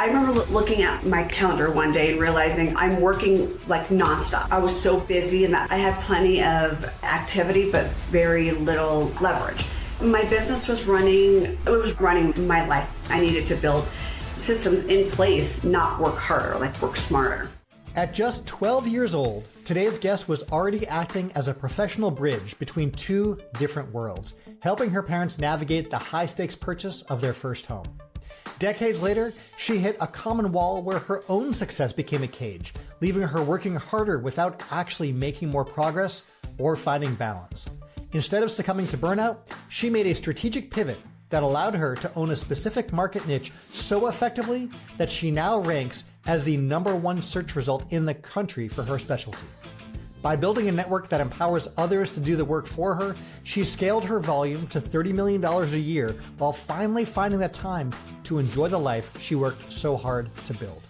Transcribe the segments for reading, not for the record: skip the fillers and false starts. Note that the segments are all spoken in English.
I remember looking at my calendar one day and realizing I'm working like nonstop. I was so busy and that I had plenty of activity, but very little leverage. My business was running my life. I needed to build systems in place, not work harder, like work smarter. At just 12 years old, today's guest was already acting as a professional bridge between two different worlds, helping her parents navigate the high-stakes purchase of their first home. Decades later, she hit a common wall where her own success became a cage, leaving her working harder without actually making more progress or finding balance. Instead of succumbing to burnout, she made a strategic pivot that allowed her to own a specific market niche so effectively that she now ranks as the #1 search result in the country for her specialty. By building a network that empowers others to do the work for her, she scaled her volume to $30 million a year while finally finding the time to enjoy the life she worked so hard to build.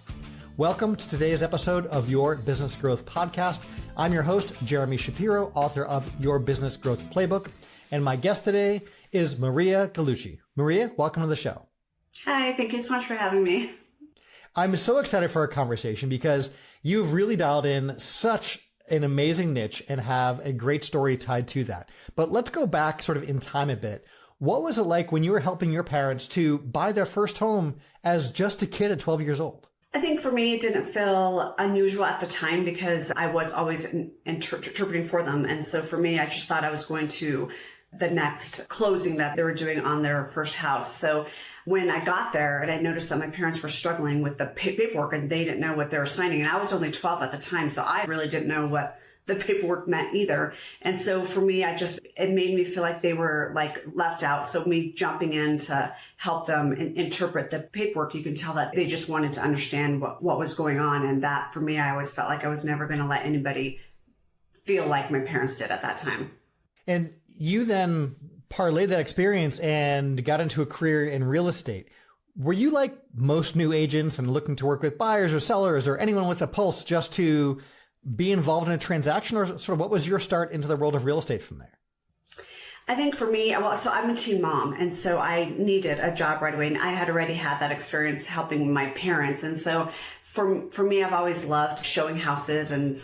Welcome to today's episode of Your Business Growth Podcast. I'm your host, Jeremy Shapiro, author of Your Business Growth Playbook. And my guest today is Maria Gallucci. Maria, welcome to the show. Hi, thank you so much for having me. I'm so excited for our conversation because you've really dialed in such an amazing niche and have a great story tied to that. But let's go back sort of in time a bit. What was it like when you were helping your parents to buy their first home as just a kid at 12 years old? I think for me, it didn't feel unusual at the time because I was always interpreting for them. And so for me, I just thought I was going to the next closing that they were doing on their first house. So when I got there and I noticed that my parents were struggling with the paperwork and they didn't know what they were signing, and I was only 12 at the time, so I really didn't know what the paperwork meant either. And so for me, it made me feel like they were like left out. So me jumping in to help them interpret the paperwork, you can tell that they just wanted to understand what was going on. And that for me, I always felt like I was never going to let anybody feel like my parents did at that time. And you then parlayed that experience and got into a career in real estate. Were you like most new agents and looking to work with buyers or sellers or anyone with a pulse just to be involved in a transaction, or sort of what was your start into the world of real estate from there? I think for me, so I'm a teen mom, and so I needed a job right away, and I had already had that experience helping my parents. And so for me, I've always loved showing houses and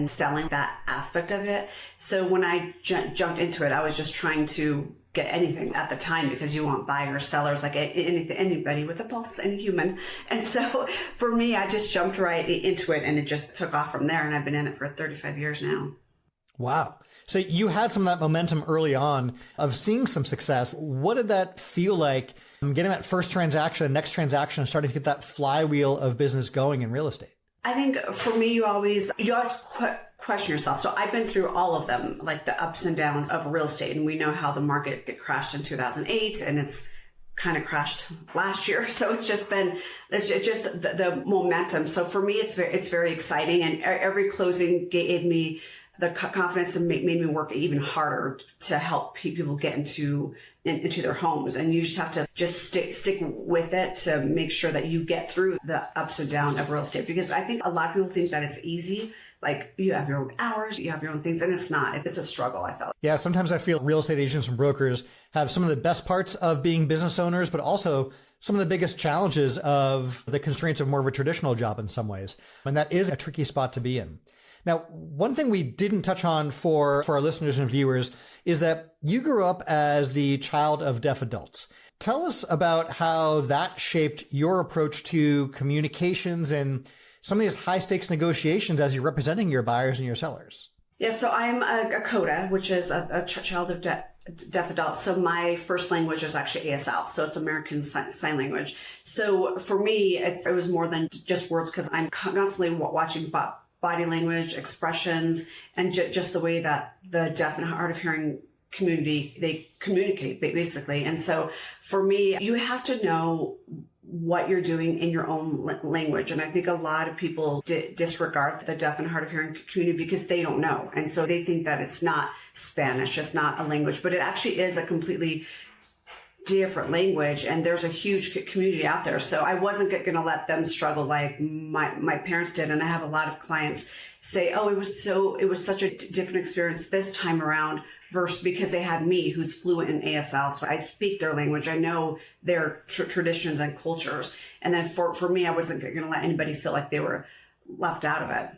selling that aspect of it. So when I jumped into it, I was just trying to get anything at the time because you want buyers, sellers, like anything, anybody with a pulse, any human. And so for me, I just jumped right into it and it just took off from there. And I've been in it for 35 years now. Wow. So you had some of that momentum early on of seeing some success. What did that feel like getting that first transaction, next transaction, and starting to get that flywheel of business going in real estate? I think for me, you always question yourself. So I've been through all of them, like the ups and downs of real estate. And we know how the market crashed in 2008 and it's kind of crashed last year. So it's just the momentum. So for me, it's very exciting. And every closing gave me the confidence and made me work even harder to help people get into their homes. And you just have to just stick with it to make sure that you get through the ups and downs of real estate. Because I think a lot of people think that it's easy. Like you have your own hours, you have your own things, and it's not. It's a struggle, I felt. Yeah, sometimes I feel real estate agents and brokers have some of the best parts of being business owners, but also some of the biggest challenges of the constraints of more of a traditional job in some ways. And that is a tricky spot to be in. Now, one thing we didn't touch on for our listeners and viewers is that you grew up as the child of deaf adults. Tell us about how that shaped your approach to communications and some of these high stakes negotiations as you're representing your buyers and your sellers. Yeah, so I'm a CODA, which is a child of deaf adults. So my first language is actually ASL, so it's American Sign Language. So for me, it was more than just words because I'm constantly watching body language, expressions, and just the way that the deaf and hard of hearing community, they communicate basically. And so for me, you have to know what you're doing in your own language. And I think a lot of people disregard the deaf and hard of hearing community because they don't know. And so they think that it's not Spanish, it's not a language, but it actually is a completely different language, and there's a huge community out there. So I wasn't going to let them struggle like my parents did. And I have a lot of clients say, oh, it was such a different experience this time around versus because they had me who's fluent in ASL. So I speak their language. I know their traditions and cultures. And then for me, I wasn't going to let anybody feel like they were left out of it.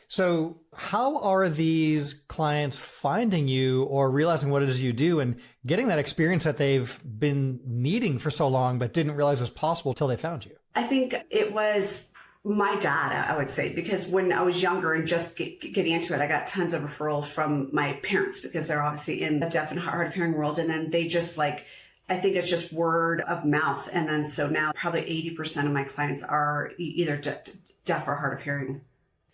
So how are these clients finding you or realizing what it is you do and getting that experience that they've been needing for so long but didn't realize was possible till they found you? I think it was my data, I would say, because when I was younger and just getting into it, I got tons of referrals from my parents because they're obviously in the deaf and hard of hearing world. And then they just I think it's just word of mouth. And then so now probably 80% of my clients are either deaf or hard of hearing.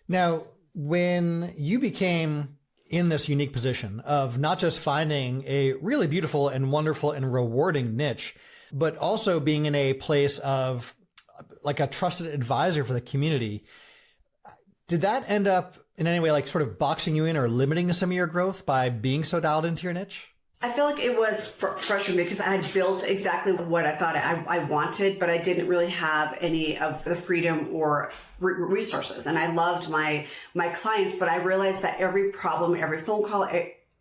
Now, when you became in this unique position of not just finding a really beautiful and wonderful and rewarding niche, but also being in a place of like a trusted advisor for the community, did that end up in any way like sort of boxing you in or limiting some of your growth by being so dialed into your niche? I feel like it was frustrating because I had built exactly what I thought I wanted, but I didn't really have any of the freedom or resources. And I loved my clients, but I realized that every problem, every phone call,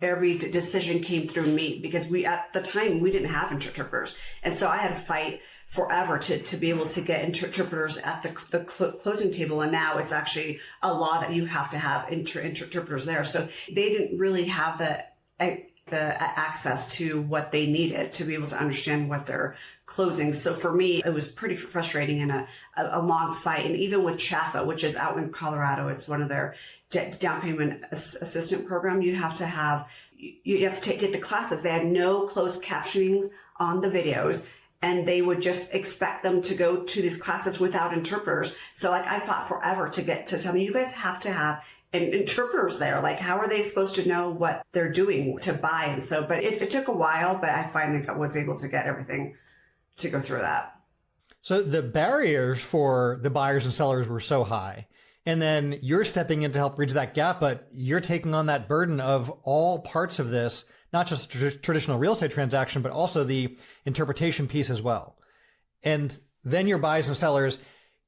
every decision came through me because at the time we didn't have interpreters. And so I had to fight forever to be able to get interpreters at the closing table. And now it's actually a law that you have to have interpreters there. So they didn't really have the access to what they needed to be able to understand what they're closing. So for me, it was pretty frustrating and a long fight. And even with CHAFA, which is out in Colorado, it's one of their down payment assistant program. You have to take the classes. They had no closed captionings on the videos, and they would just expect them to go to these classes without interpreters. So I fought forever to get to tell me, you guys have to have and interpreters there. Like, how are they supposed to know what they're doing to buy? And so, but it took a while, but I finally was able to get everything to go through that. So the barriers for the buyers and sellers were so high. And then you're stepping in to help bridge that gap, but you're taking on that burden of all parts of this, not just traditional real estate transaction, but also the interpretation piece as well. And then your buyers and sellers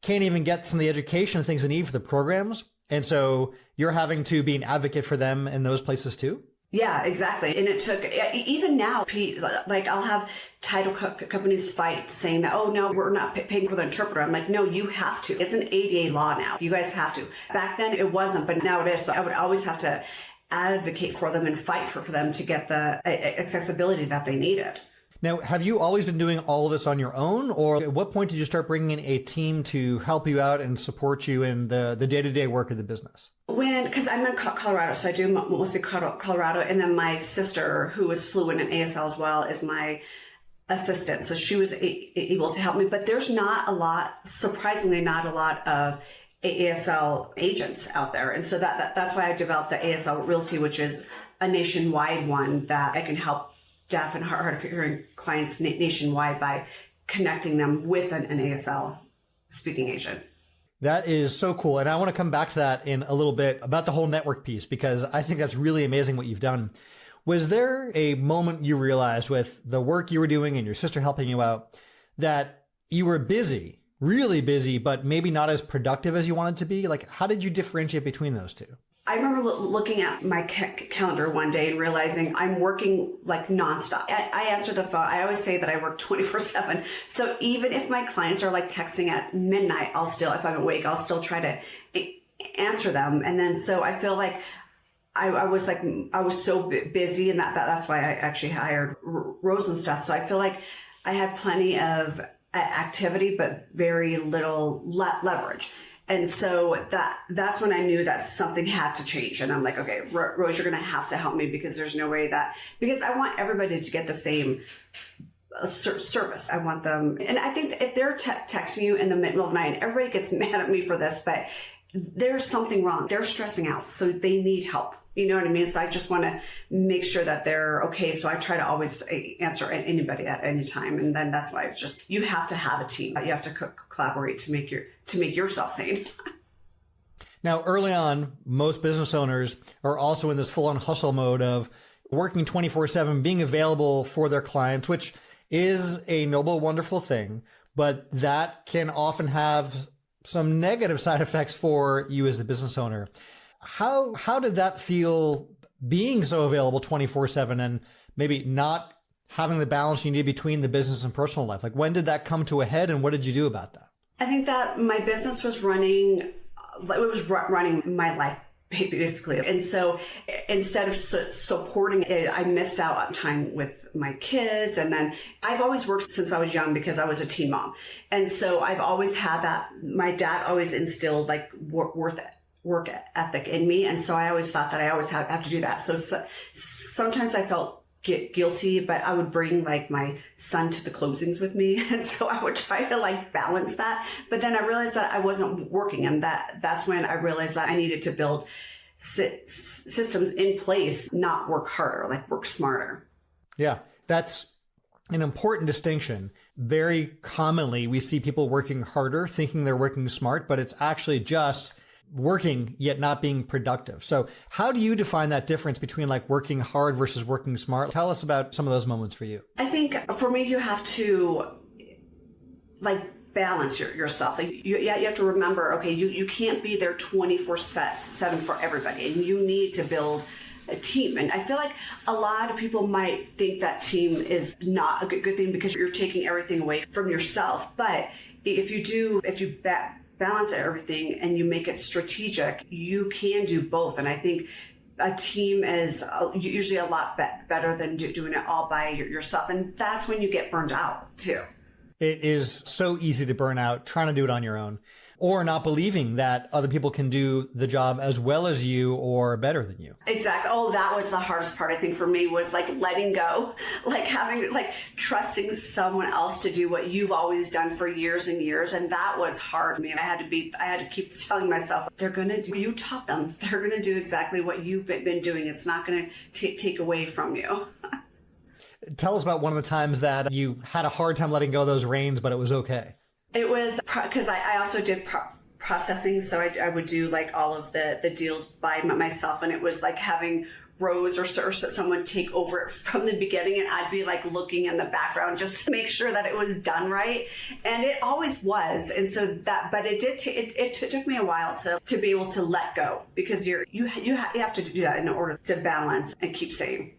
can't even get some of the education and things they need for the programs. And so you're having to be an advocate for them in those places too? Yeah, exactly. And it took, even now, Pete, like I'll have title companies fight saying that, oh no, we're not paying for the interpreter. I'm like, no, you have to. It's an ADA law now. You guys have to. Back then it wasn't, but now it is. So I would always have to advocate for them and fight for them to get the accessibility that they needed. Now, have you always been doing all of this on your own, or at what point did you start bringing in a team to help you out and support you in the day-to-day work of the business? Because I'm in Colorado, so I do mostly Colorado, and then my sister, who is fluent in ASL as well, is my assistant. So she was able to help me, but there's surprisingly not a lot of ASL agents out there. And so that's why I developed the ASL Realty, which is a nationwide one that I can help deaf and hard of hearing clients nationwide by connecting them with an ASL speaking agent. That is so cool. And I want to come back to that in a little bit about the whole network piece, because I think that's really amazing what you've done. Was there a moment you realized with the work you were doing and your sister helping you out that you were busy, really busy, but maybe not as productive as you wanted to be? Like, how did you differentiate between those two? I remember looking at my calendar one day and realizing I'm working like nonstop. I answer the phone. I always say that I work 24/7. So even if my clients are like texting at midnight, if I'm awake, I'll still try to answer them. And then, so I feel like I was so busy, and that's why I actually hired Rose and stuff. So I feel like I had plenty of activity, but very little leverage. And so that's when I knew that something had to change. And I'm like, okay, Rose, you're going to have to help me, because there's no way because I want everybody to get the same service. I want them. And I think if they're texting you in the middle of the night, everybody gets mad at me for this, but there's something wrong. They're stressing out. So they need help. You know what I mean? So I just want to make sure that they're okay. So I try to always answer anybody at any time. And then that's why it's just, you have to have a team. You have to collaborate to make yourself sane. Now, early on, most business owners are also in this full-on hustle mode of working 24/7, being available for their clients, which is a noble, wonderful thing, but that can often have some negative side effects for you as the business owner. How did that feel being so available 24/7 and maybe not having the balance you need between the business and personal life? Like, when did that come to a head and what did you do about that? I think that my business was running my life, basically. And so instead of supporting it, I missed out on time with my kids. And then I've always worked since I was young because I was a teen mom. And so I've always had that. My dad always instilled like work ethic in me. And so I always thought that I always have to do that. So sometimes I felt guilty, but I would bring like my son to the closings with me. And so I would try to like balance that. But then I realized that I wasn't working. And that's when I realized that I needed to build systems in place, not work harder, like work smarter. Yeah, that's an important distinction. Very commonly, we see people working harder, thinking they're working smart, but it's actually just working yet not being productive. So how do you define that difference between like working hard versus working smart? Tell us about some of those moments for you. I think for me, you have to like balance yourself. Like you have to remember, okay, you can't be there 24/7 for everybody, and you need to build a team. And I feel like a lot of people might think that team is not a good thing because you're taking everything away from yourself. But if you balance everything and you make it strategic, you can do both. And I think a team is usually a lot better than doing it all by yourself. And that's when you get burned out too. It is so easy to burn out trying to do it on your own, or not believing that other people can do the job as well as you or better than you. Exactly. Oh, that was the hardest part, I think, for me, was like letting go, like having, like trusting someone else to do what you've always done for years and years. And that was hard for me. I had to keep telling myself, they're going to do, you taught them, they're going to do exactly what you've been doing. It's not going to take away from you. Tell us about one of the times that you had a hard time letting go of those reins, but it was okay. It was because I also did processing. So I would do like all of the deals by myself. And it was like having Rose or someone take over it from the beginning. And I'd be like looking in the background just to make sure that it was done right. And it always was. And so but it took me a while to be able to let go, because you have to do that in order to balance and keep sane.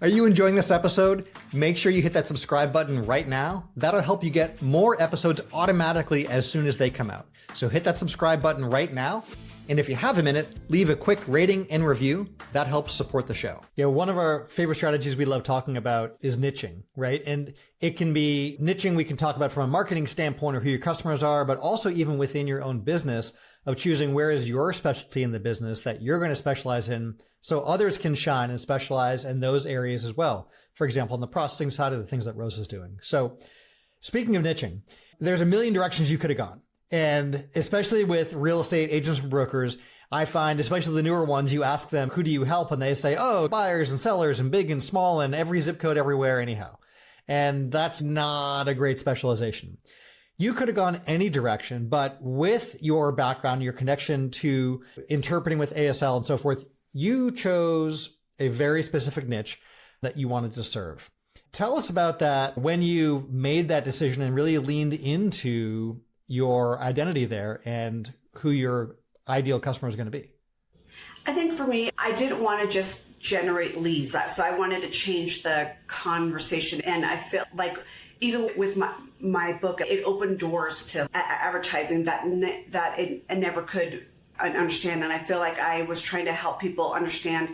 Are you enjoying this episode? Make sure you hit that subscribe button right now. That'll help you get more episodes automatically as soon as they come out. So hit that subscribe button right now. And if you have a minute, leave a quick rating and review. That helps support the show. Yeah, one of our favorite strategies we love talking about is niching, right? And it can be niching we can talk about from a marketing standpoint or who your customers are, but also even within your own business of choosing where is your specialty in the business that you're going to specialize in so others can shine and specialize in those areas as well. For example, on the processing side of the things that Rose is doing. So speaking of niching, there's a million directions you could have gone. And especially with real estate agents and brokers, I find, especially the newer ones, you ask them, who do you help? And they say, oh, buyers and sellers and big and small and every zip code everywhere anyhow. And that's not a great specialization. You could have gone any direction, but with your background, your connection to interpreting with ASL and so forth, you chose a very specific niche that you wanted to serve. Tell us about that when you made that decision and really leaned into your identity there and who your ideal customer is going to be. I think for me, I didn't want to just generate leads. So I wanted to change the conversation. And I felt like even with my book, it opened doors to advertising that I never could understand. And I feel like I was trying to help people understand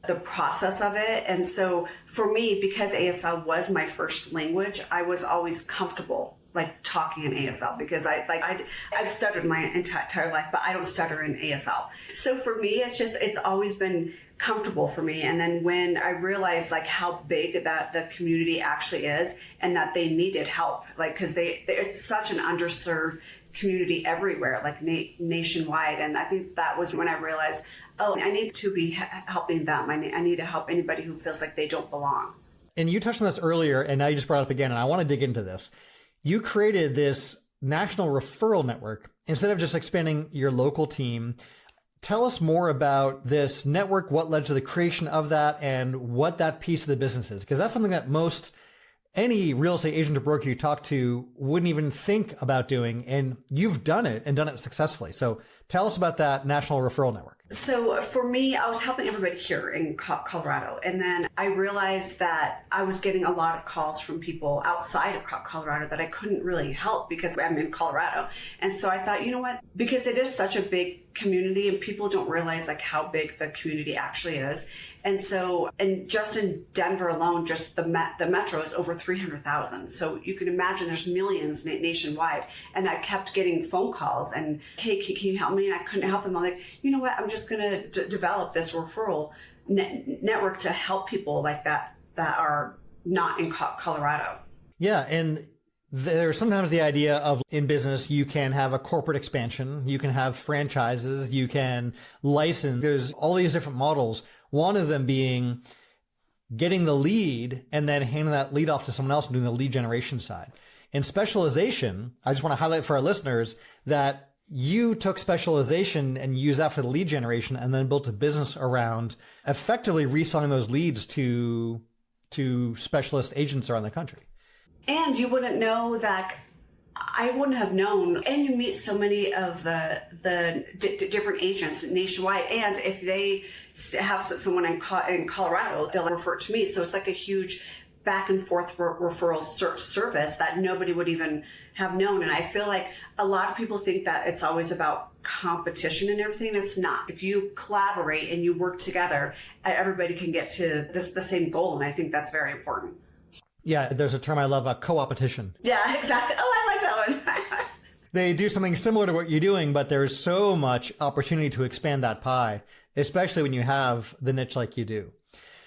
the process of it. And so for me, because ASL was my first language, I was always comfortable like talking in ASL because I've stuttered my entire life, but I don't stutter in ASL. So for me, it's always been comfortable for me. And then when I realized like how big that the community actually is and that they needed help, like, cause it's such an underserved community everywhere, like nationwide. And I think that was when I realized, oh, I need to be helping them. I need to help anybody who feels like they don't belong. And you touched on this earlier, and now you just brought it up again, and I want to dig into this. You created this national referral network instead of just expanding your local team. Tell us more about this network, what led to the creation of that, and what that piece of the business is, because that's something that most any real estate agent or broker you talk to wouldn't even think about doing. And you've done it and done it successfully. So tell us about that national referral network. So for me, I was helping everybody here in Colorado. And then I realized that I was getting a lot of calls from people outside of Colorado that I couldn't really help because I'm in Colorado. And so I thought, you know what, because it is such a big community and people don't realize like how big the community actually is. And so, and just in Denver alone, just the metro is over 300,000. So you can imagine there's millions nationwide. And I kept getting phone calls and, hey, can you help me? And I couldn't help them. I'm like, you know what? I'm just going to develop this referral network to help people like that are not in Colorado. Yeah. And there's sometimes the idea of in business, you can have a corporate expansion, you can have franchises, you can license. There's all these different models. One of them being getting the lead and then handing that lead off to someone else and doing the lead generation side. In specialization, I just want to highlight for our listeners that you took specialization and used that for the lead generation and then built a business around effectively reselling those leads to specialist agents around the country. And you wouldn't know that. I wouldn't have known. And you meet so many of the different agents nationwide. And if they have someone in Colorado, they'll refer it to me. So it's like a huge back and forth referral service that nobody would even have known. And I feel like a lot of people think that it's always about competition and everything. It's not. If you collaborate and you work together, everybody can get to the same goal. And I think that's very important. Yeah, there's a term I love, co-opetition. Yeah, exactly. Oh, I like that one. They do something similar to what you're doing, but there's so much opportunity to expand that pie, especially when you have the niche like you do.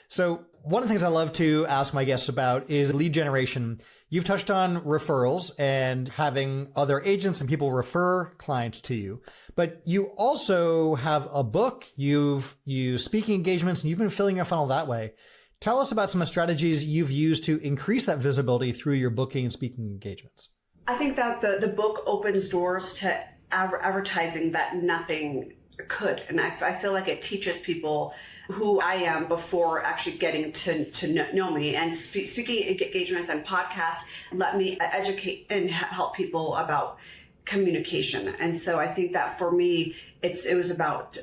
So one of the things I love to ask my guests about is lead generation. You've touched on referrals and having other agents and people refer clients to you, but you also have a book, you've used speaking engagements, and you've been filling your funnel that way. Tell us about some of the strategies you've used to increase that visibility through your booking and speaking engagements. I think that the book opens doors to advertising that nothing could. And I feel like it teaches people who I am before actually getting to know me. And speaking engagements and podcasts let me educate and help people about communication. And so I think that for me, it was about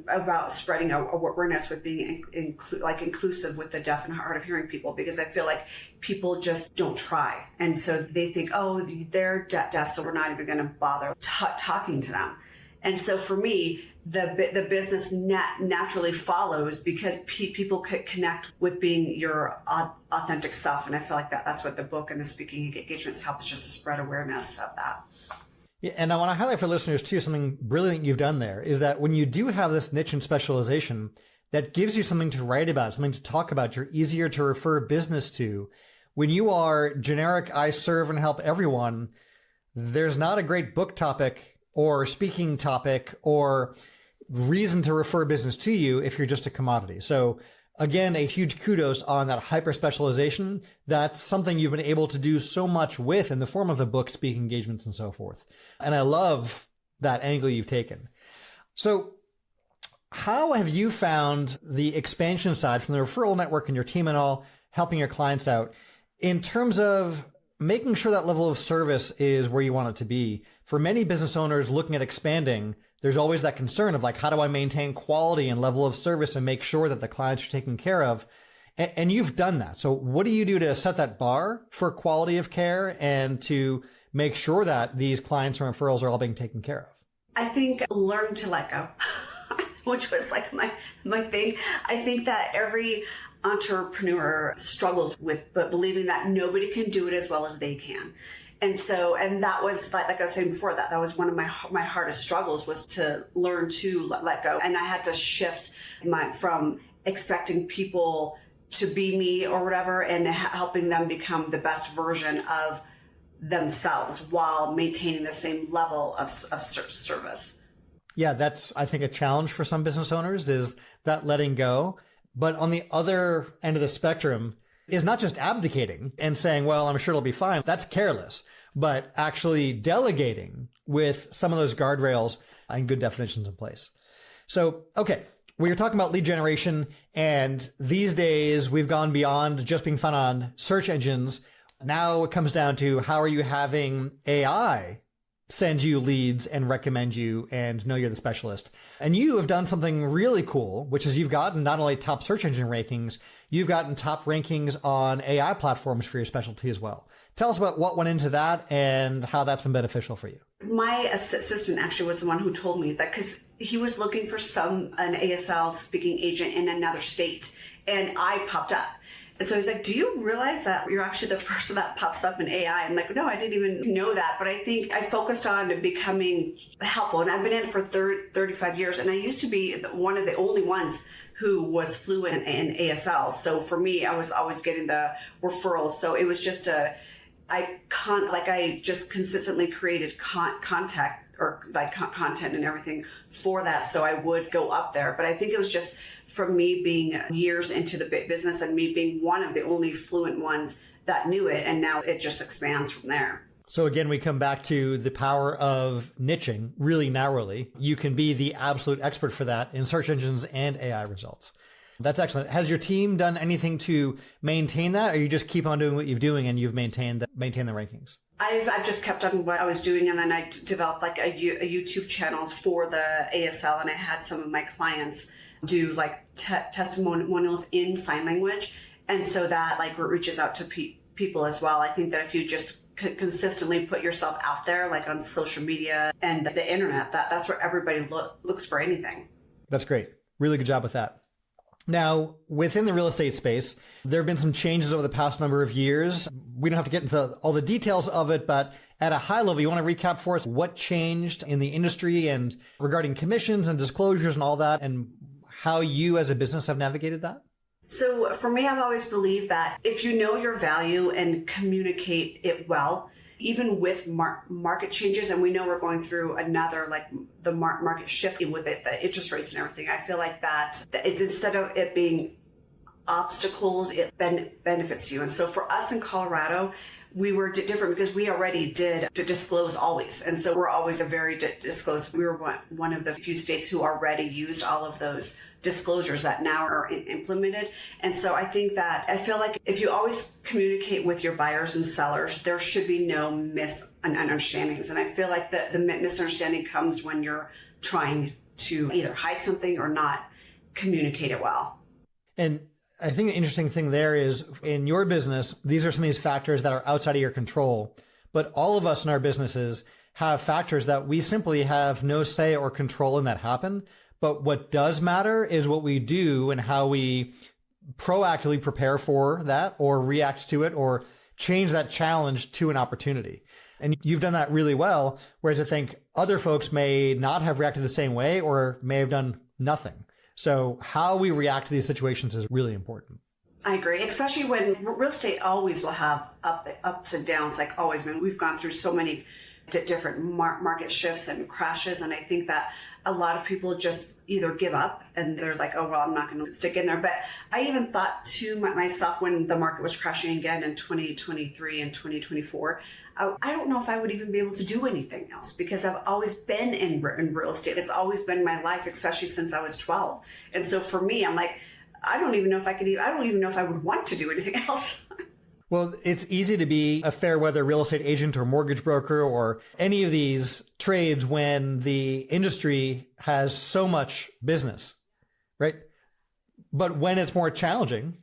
about spreading awareness with being inclusive with the deaf and hard of hearing people, because I feel like people just don't try. And so they think, oh, they're deaf, so we're not even going to bother talking to them. And so for me, the business naturally follows because people could connect with being your authentic self. And I feel like that's what the book and the speaking engagements helps, just to spread awareness of that. Yeah, and I want to highlight for listeners too, something brilliant you've done there is that when you do have this niche and specialization, that gives you something to write about, something to talk about. You're easier to refer business to. When you are generic, I serve and help everyone, there's not a great book topic or speaking topic or reason to refer business to you if you're just a commodity. So again, a huge kudos on that hyper specialization. That's something you've been able to do so much with in the form of the book, speaking engagements, and so forth. And I love that angle you've taken. So how have you found the expansion side from the referral network and your team and all helping your clients out in terms of making sure that level of service is where you want it to be? For many business owners looking at expanding, there's always that concern of like, how do I maintain quality and level of service and make sure that the clients are taken care of? And you've done that. So what do you do to set that bar for quality of care and to make sure that these clients and referrals are all being taken care of? I think learn to let go, which was like my thing. I think that every entrepreneur struggles with believing that nobody can do it as well as they can. And so, and that was like I was saying before, that was one of my hardest struggles, was to learn to let go. And I had to shift from expecting people to be me or whatever and helping them become the best version of themselves while maintaining the same level of service. Yeah, that's, I think, a challenge for some business owners is that letting go. But on the other end of the spectrum is not just abdicating and saying, well, I'm sure it'll be fine. That's careless, but actually delegating with some of those guardrails and good definitions in place. So, okay, We were talking about lead generation, and these days we've gone beyond just being fun on search engines. Now it comes down to how are you having AI send you leads and recommend you and know you're the specialist. And you have done something really cool, which is you've gotten not only top search engine rankings, you've gotten top rankings on AI platforms for your specialty as well. Tell us about what went into that and how that's been beneficial for you. My assistant actually was the one who told me that, because he was looking for an ASL speaking agent in another state, and I popped up. And so he's like, do you realize that you're actually the person that pops up in AI? I'm like, no, I didn't even know that. But I think I focused on becoming helpful. And I've been in it for 35 years. And I used to be one of the only ones who was fluent in ASL. So for me, I was always getting the referrals. So it was just I just consistently created content and everything for that. So I would go up there. But I think it was just from me being years into the business and me being one of the only fluent ones that knew it. And now it just expands from there. So again, we come back to the power of niching really narrowly. You can be the absolute expert for that in search engines and AI results. That's excellent. Has your team done anything to maintain that, or you just keep on doing what you're doing and you've maintained the rankings? I've just kept on what I was doing, and then I developed like a YouTube channels for the ASL, and I had some of my clients do like testimonials in sign language, and so that like reaches out to people as well. I think that if you just consistently put yourself out there, like on social media and the internet, that's where everybody looks for anything. That's great. Really good job with that. Now, within the real estate space, there have been some changes over the past number of years. We don't have to get into all the details of it, but at a high level, you want to recap for us what changed in the industry and regarding commissions and disclosures and all that, and how you as a business have navigated that? So for me, I've always believed that if you know your value and communicate it well, even with market changes, and we know we're going through another, like the market shifting with it, the interest rates and everything, I feel like that instead of it being obstacles, it benefits you. And so for us in Colorado, we were different because we already did disclose always. And so we're always a very disclosed. We were one of the few states who already used all of those disclosures that now are implemented. And so I think that I feel like if you always communicate with your buyers and sellers, there should be no misunderstandings. And I feel like the misunderstanding comes when you're trying to either hide something or not communicate it well. And I think the interesting thing there is in your business, these are some of these factors that are outside of your control, but all of us in our businesses have factors that we simply have no say or control in that happen. But what does matter is what we do and how we proactively prepare for that or react to it or change that challenge to an opportunity. And you've done that really well, whereas I think other folks may not have reacted the same way or may have done nothing. So how we react to these situations is really important. I agree, especially when real estate always will have ups and downs, like always. I mean, we've gone through so many different market shifts and crashes, and I think that a lot of people just either give up and they're like, oh, well, I'm not going to stick in there. But I even thought to myself when the market was crashing again in 2023 and 2024, I don't know if I would even be able to do anything else because I've always been in real estate. It's always been my life, especially since I was 12. And so for me, I'm like, I don't even know if I would want to do anything else. Well, it's easy to be a fair weather real estate agent or mortgage broker or any of these trades when the industry has so much business, right? But when it's more challenging.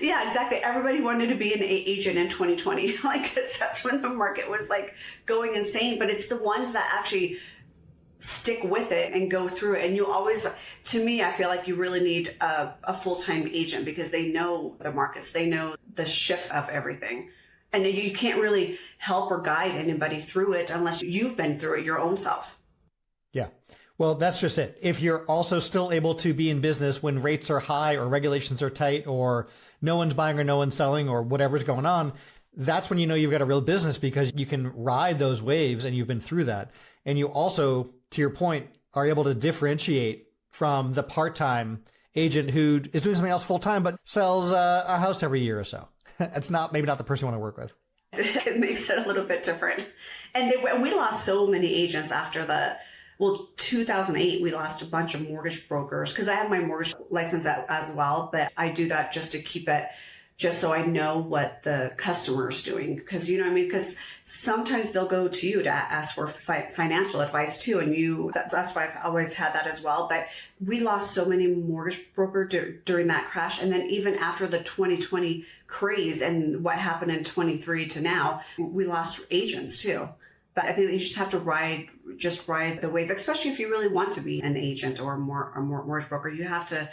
Yeah, exactly. Everybody wanted to be an agent in 2020, like, 'cause that's when the market was like going insane. But it's the ones that actually stick with it and go through it. And you always, to me, I feel like you really need a full-time agent because they know the markets, they know the shifts of everything. And you can't really help or guide anybody through it unless you've been through it your own self. Yeah. Well, that's just it. If you're also still able to be in business when rates are high or regulations are tight or no one's buying or no one's selling or whatever's going on, that's when you know you've got a real business because you can ride those waves and you've been through that. And you also, to your point, are able to differentiate from the part-time agent who is doing something else full-time but sells a house every year or so. It's maybe not the person you want to work with. It makes it a little bit different. And we lost so many agents after Well, 2008, we lost a bunch of mortgage brokers because I have my mortgage license as well, but I do that just to keep it, just so I know what the customer is doing. Because, you know what I mean? Because sometimes they'll go to you to ask for financial advice too. And that's why I've always had that as well. But we lost so many mortgage brokers during that crash. And then even after the 2020 craze and what happened in 23 to now, we lost agents too. But I think you just have to ride the wave, especially if you really want to be an agent or a mortgage broker. You have to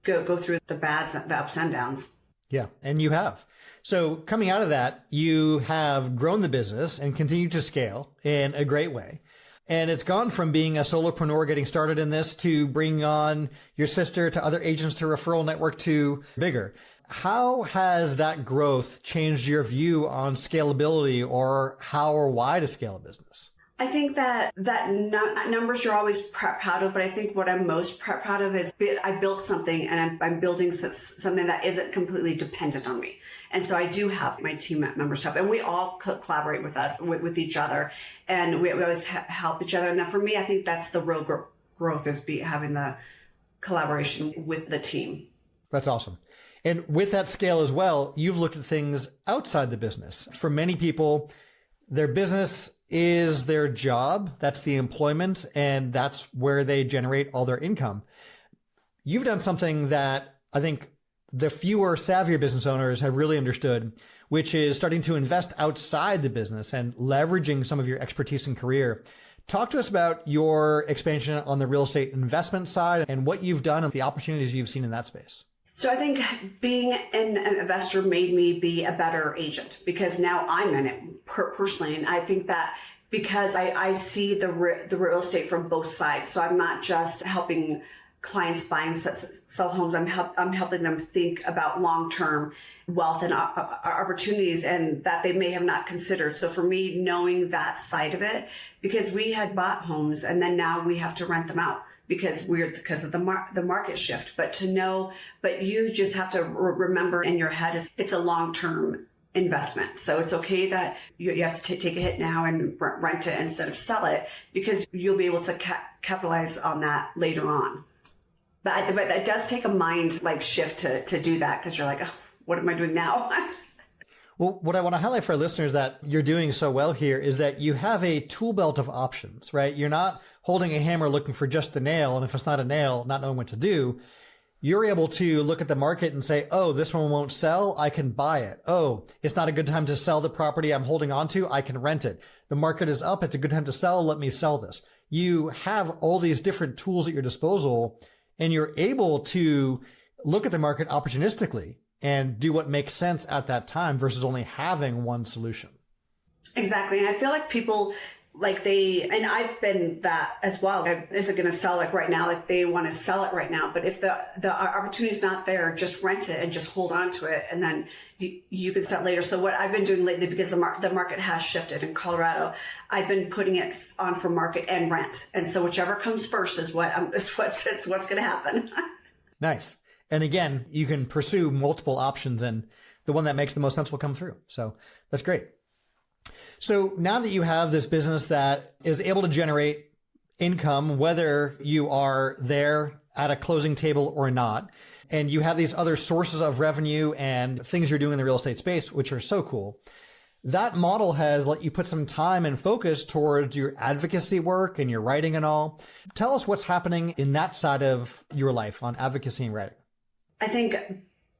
go through the bads, the ups and downs. Yeah, and you have. So coming out of that, you have grown the business and continued to scale in a great way. And it's gone from being a solopreneur getting started in this to bringing on your sister to other agents to referral network to bigger. How has that growth changed your view on scalability or how or why to scale a business? I think that numbers you're always proud of, but I think what I'm most proud of is I built something and I'm building something that isn't completely dependent on me. And so I do have my team members help, and we all collaborate with us, with each other, and we always help each other. And then for me, I think that's the real growth is having the collaboration with the team. That's awesome. And with that scale as well, you've looked at things outside the business. For many people, their business is their job. That's the employment, and that's where they generate all their income. You've done something that I think the fewer savvier business owners have really understood, which is starting to invest outside the business and leveraging some of your expertise and career. Talk to us about your expansion on the real estate investment side and what you've done and the opportunities you've seen in that space. So I think being an investor made me be a better agent because now I'm in it personally. And I think that because I see the real estate from both sides. So I'm not just helping clients buy and sell homes. I'm helping them think about long-term wealth and opportunities and that they may have not considered. So for me, knowing that side of it, because we had bought homes and then now we have to rent them out. Because of the market shift, but you just have to remember in your head it's a long-term investment. So it's okay that you have to take a hit now and rent it instead of sell it because you'll be able to capitalize on that later on. But it does take a mind shift to do that because you're like, oh, what am I doing now? Well, what I want to highlight for our listeners that you're doing so well here is that you have a tool belt of options, right? You're not holding a hammer looking for just the nail. And if it's not a nail, not knowing what to do, you're able to look at the market and say, oh, this one won't sell. I can buy it. Oh, it's not a good time to sell the property I'm holding on to. I can rent it. The market is up. It's a good time to sell. Let me sell this. You have all these different tools at your disposal and you're able to look at the market opportunistically and do what makes sense at that time versus only having one solution. Exactly. And I feel like people and I've been that as well. Is it going to sell right now? They want to sell it right now. But if the opportunity is not there, just rent it and just hold on to it. And then you can sell later. So what I've been doing lately, because the market has shifted in Colorado, I've been putting it on for market and rent. And so whichever comes first is what's going to happen. Nice. And again, you can pursue multiple options and the one that makes the most sense will come through. So that's great. So now that you have this business that is able to generate income, whether you are there at a closing table or not, and you have these other sources of revenue and things you're doing in the real estate space, which are so cool, that model has let you put some time and focus towards your advocacy work and your writing and all. Tell us what's happening in that side of your life on advocacy and writing. I think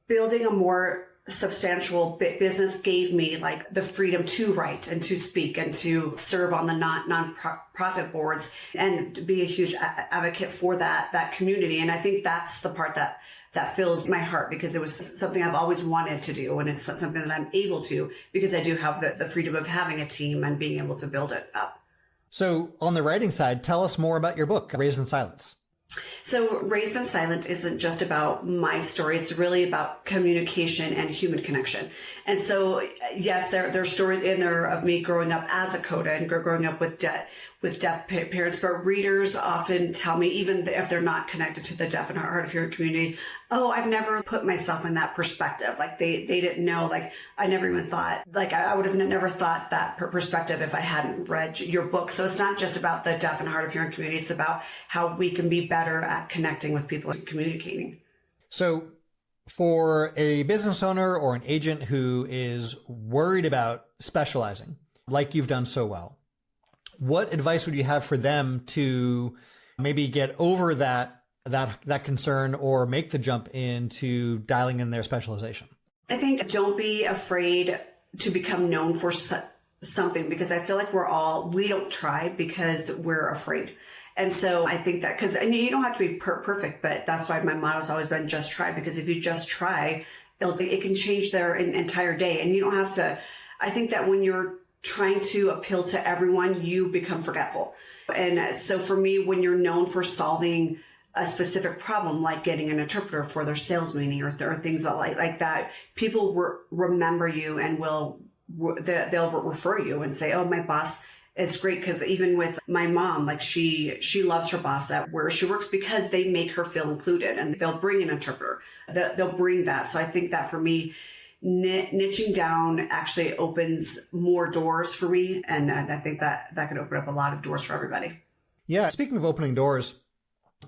building a more substantial business gave me the freedom to write and to speak and to serve on the non-profit boards and to be a huge advocate for that community. And I think that's the part that fills my heart because it was something I've always wanted to do. And it's something that I'm able to because I do have the freedom of having a team and being able to build it up. So on the writing side, tell us more about your book, Raised in Silence. So Raised and Silent isn't just about my story. It's really about communication and human connection. And so, yes, there's stories in there of me growing up as a CODA and growing up with deaf parents, but readers often tell me, even if they're not connected to the deaf and hard of hearing community, oh, I've never put myself in that perspective. Like they didn't know, like I never even thought, like I would have never thought that perspective if I hadn't read your book. So it's not just about the deaf and hard of hearing community. It's about how we can be better at connecting with people and communicating. So for a business owner or an agent who is worried about specializing, like you've done so well, what advice would you have for them to maybe get over that concern or make the jump into dialing in their specialization? I think don't be afraid to become known for something, because I feel like we don't try because we're afraid. And so I think that, and you don't have to be perfect, but that's why my motto's always been just try, because if you just try, it can change their entire day. And you don't have to, I think that when you're trying to appeal to everyone, you become forgetful. And so for me, when you're known for solving a specific problem, like getting an interpreter for their sales meeting or things like that, people remember you and they'll refer you and say, oh, my boss is great. Because even with my mom, like she loves her boss at where she works because they make her feel included, and they'll bring an interpreter. They'll bring that. So I think that for me, niching down actually opens more doors for me. And I think that can open up a lot of doors for everybody. Yeah. Speaking of opening doors,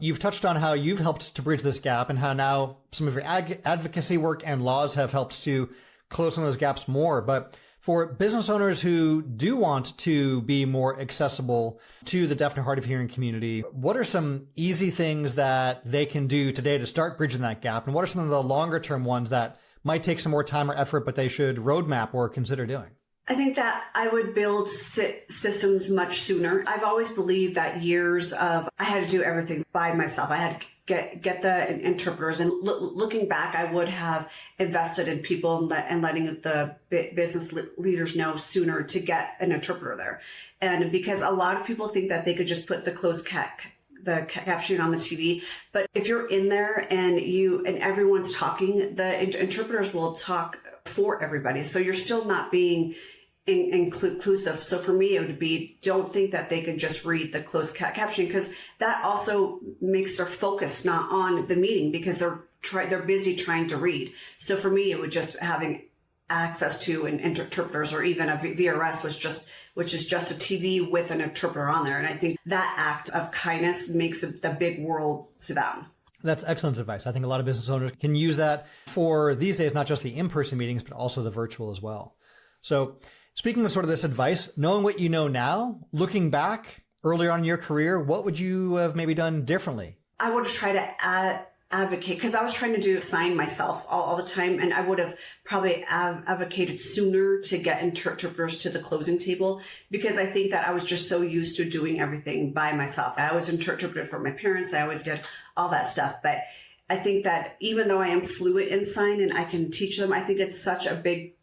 you've touched on how you've helped to bridge this gap and how now some of your advocacy work and laws have helped to close some of those gaps more. But for business owners who do want to be more accessible to the deaf and hard of hearing community, what are some easy things that they can do today to start bridging that gap? And what are some of the longer term ones that might take some more time or effort, but they should roadmap or consider doing? I think that I would build systems much sooner. I've always believed that I had to do everything by myself. I had to get the interpreters, and looking back, I would have invested in people and letting the business leaders know sooner to get an interpreter there. And because a lot of people think that they could just put the closed the captioning on the TV, but if you're in there and everyone's talking, the interpreters will talk for everybody. So you're still not being inclusive. So for me, it would be, don't think that they can just read the closed captioning, because that also makes their focus not on the meeting, because they're busy trying to read. So for me, it would just having access to interpreters, or even a VRS, which is just a TV with an interpreter on there. And I think that act of kindness makes a big world to them. That's excellent advice. I think a lot of business owners can use that for these days, not just the in-person meetings, but also the virtual as well. So speaking of sort of this advice, knowing what you know now, looking back earlier on in your career, what would you have maybe done differently? I would have tried to advocate, because I was trying to sign myself all the time, and I would have probably advocated sooner to get interpreters to the closing table, because I think that I was just so used to doing everything by myself. I always interpreted for my parents. I always did all that stuff. But I think that even though I am fluent in sign and I can teach them, I think it's such a big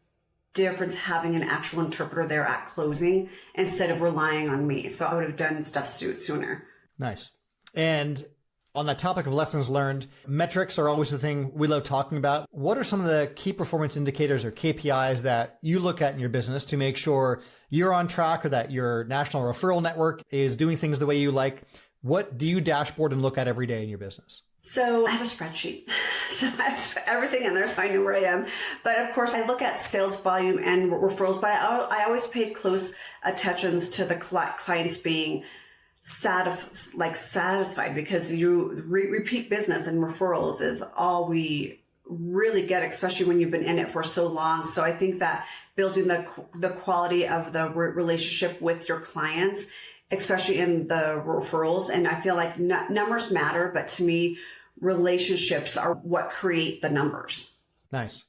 difference having an actual interpreter there at closing instead of relying on me. So I would have done stuff sooner. Nice. And on that topic of lessons learned, metrics are always the thing we love talking about. What are some of the key performance indicators or KPIs that you look at in your business to make sure you're on track, or that your national referral network is doing things the way you like? What do you dashboard and look at every day in your business? So I have a spreadsheet. So I have everything in there, so I know where I am. But of course, I look at sales volume and referrals, but I always pay close attention to the clients being satisfied, because you repeat business and referrals is all we really get, especially when you've been in it for so long. So I think that building the quality of the relationship with your clients, especially in the referrals, and I feel like numbers matter, but to me, relationships are what create the numbers. Nice.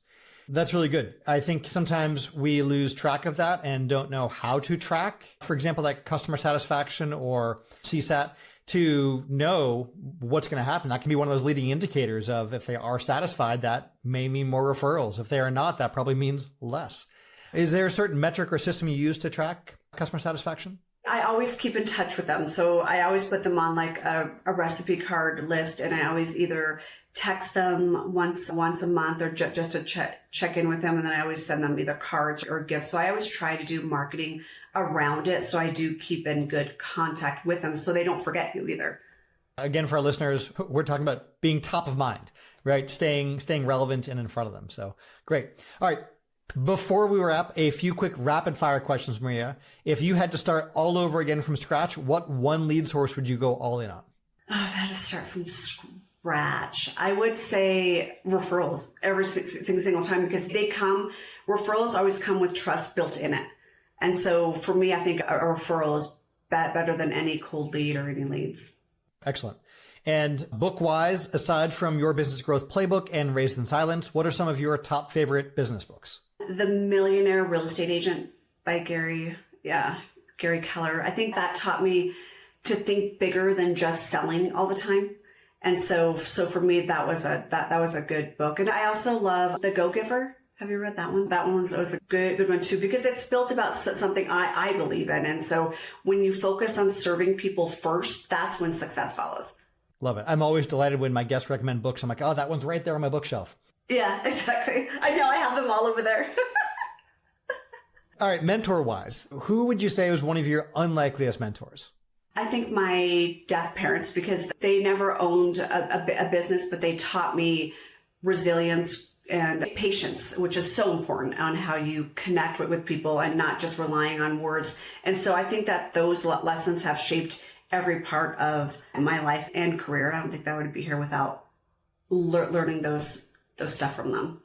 That's really good. I think sometimes we lose track of that and don't know how to track, for example, like customer satisfaction or CSAT, to know what's going to happen. That can be one of those leading indicators of, if they are satisfied, that may mean more referrals. If they are not, that probably means less. Is there a certain metric or system you use to track customer satisfaction? I always keep in touch with them. So I always put them on like a recipe card list, and I always either text them once a month or just to check in with them. And then I always send them either cards or gifts. So I always try to do marketing around it. So I do keep in good contact with them so they don't forget you either. Again, for our listeners, we're talking about being top of mind, right? Staying relevant and in front of them. So great. All right. Before we wrap, a few quick rapid fire questions, Maria. If you had to start all over again from scratch, what one lead source would you go all in on? Oh, I've had to start from scratch. I would say referrals every single time, because referrals always come with trust built in it. And so for me, I think a referral is better than any cold lead or any leads. Excellent. And book-wise, aside from your business growth playbook and Raised in Silence, what are some of your top favorite business books? The Millionaire Real Estate Agent by Gary Keller. I think that taught me to think bigger than just selling all the time. And so for me, that was a good book. And I also love The Go-Giver. Have you read that one? That one was a good one too, because it's built about something I believe in. And so when you focus on serving people first, that's when success follows. Love it. I'm always delighted when my guests recommend books. I'm like, oh, that one's right there on my bookshelf. Yeah, exactly. I know, I have them all over there. All right, mentor-wise, who would you say was one of your unlikeliest mentors? I think my deaf parents, because they never owned a business, but they taught me resilience and patience, which is so important on how you connect with people and not just relying on words. And so I think that those lessons have shaped every part of my life and career. I don't think that would be here without learning those stuff from them.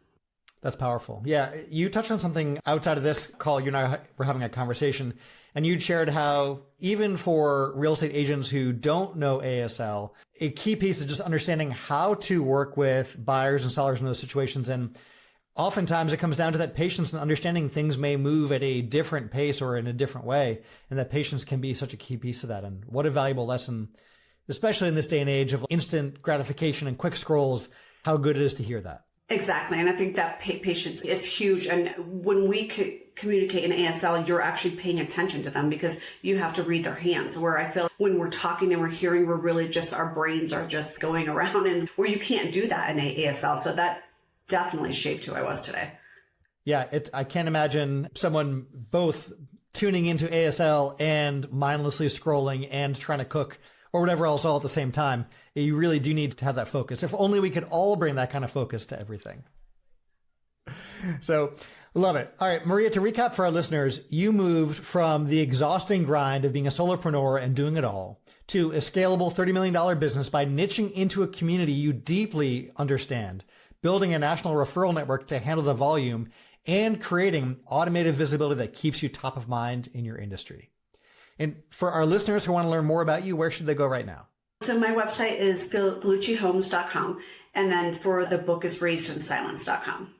That's powerful. Yeah. You touched on something outside of this call. You and I were having a conversation, and you'd shared how even for real estate agents who don't know ASL, a key piece is just understanding how to work with buyers and sellers in those situations. And oftentimes it comes down to that patience and understanding things may move at a different pace or in a different way. And that patience can be such a key piece of that. And what a valuable lesson, especially in this day and age of instant gratification and quick scrolls, how good it is to hear that. Exactly. And I think that patience is huge. And when we communicate in ASL, you're actually paying attention to them because you have to read their hands. Where I feel when we're talking and we're hearing, we're really just, our brains are just going around, and where you can't do that in ASL. So that definitely shaped who I was today. Yeah. I can't imagine someone both tuning into ASL and mindlessly scrolling and trying to cook or whatever else all at the same time. You really do need to have that focus. If only we could all bring that kind of focus to everything. So love it. All right, Maria, to recap for our listeners, you moved from the exhausting grind of being a solopreneur and doing it all to a scalable $30 million business by niching into a community you deeply understand, building a national referral network to handle the volume, and creating automated visibility that keeps you top of mind in your industry. And for our listeners who want to learn more about you, where should they go right now? So my website is galluccihomes.com. And then for the book is raisedinsilence.com.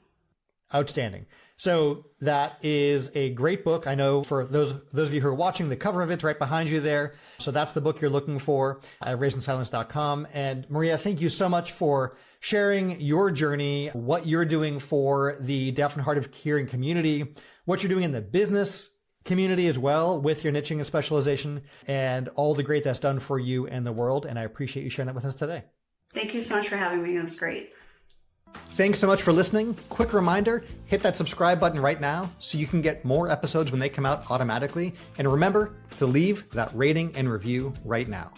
Outstanding. So that is a great book. I know for those of you who are watching, the cover of it's right behind you there. So that's the book you're looking for at raisedinsilence.com. And Maria, thank you so much for sharing your journey, what you're doing for the deaf and hard of hearing community, what you're doing in the business community as well with your niching and specialization, and all the great that's done for you and the world. And I appreciate you sharing that with us today. Thank you so much for having me. It was great. Thanks so much for listening. Quick reminder, hit that subscribe button right now so you can get more episodes when they come out automatically. And remember to leave that rating and review right now.